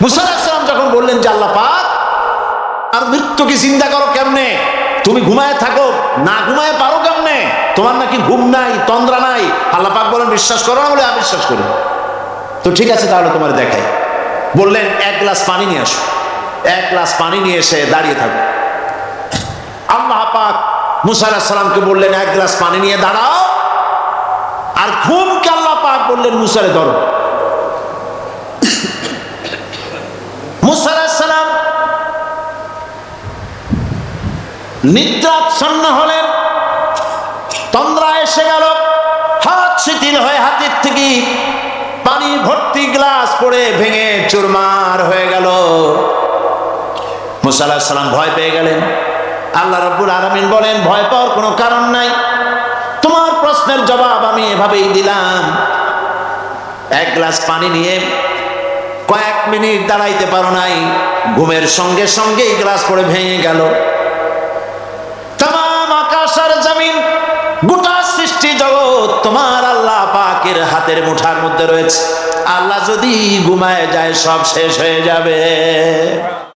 মুসা আলাইহিস সালাম যখন বললেন যে আল্লাহ পাক আর মৃত্যুকে চিন্তা করো কেমনে, তুমি ঘুমায় থাকো, না ঘুমায় পারো কেমনে, তোমার নাকি ঘুম নাই তন্দ্রা নাই। আল্লাহ পাক বলেন বিশ্বাস করো না, বলে আমি বিশ্বাস করি। তো ঠিক আছে তাহলে তোমার দেখাই। বললেন এক গ্লাস পানি নিয়ে আসো। এক গ্লাস পানি নিয়ে এসে দাঁড়িয়ে থাকো। আল্লাহ পাক মুসা আলাইহিস সালামকে বললেন এক গ্লাস পানি নিয়ে দাঁড়াও, আর ঘুমকে আল্লাহ পাক বললেন মুসারে ধরো। মুসা আলাইহিস সালাম নিদ্রাচ্ছন্ন হলেন, তন্দ্রা এসে গেল, হাত শিথিল হয়ে হাতের থেকে পানি ভর্তি গ্লাস পড়ে ভেঙে চুরমার হয়ে গেল। মুসা আলাইহিস সালাম ভয় পেয়ে গেলেন। আল্লাহ রাব্বুল আলামিন বলেন ভয় পাওয়ার কোনো কারণ নাই, তোমার প্রশ্নের জবাব আমি এভাবেই দিলাম। এক গ্লাস পানি নিয়ে কয়েক মিনিট দাঁড়াইতে পারো নাই, ঘুমের সঙ্গে সঙ্গে এই গ্লাস পড়ে ভেঙে গেল। তামাম আকাশ আর জমিন, গোটা সৃষ্টি জগৎ তোমার আল্লাহ পাকের হাতের মুঠার মধ্যে রয়েছে। আল্লাহ যদি ঘুমায় যায় সব শেষ হয়ে যাবে।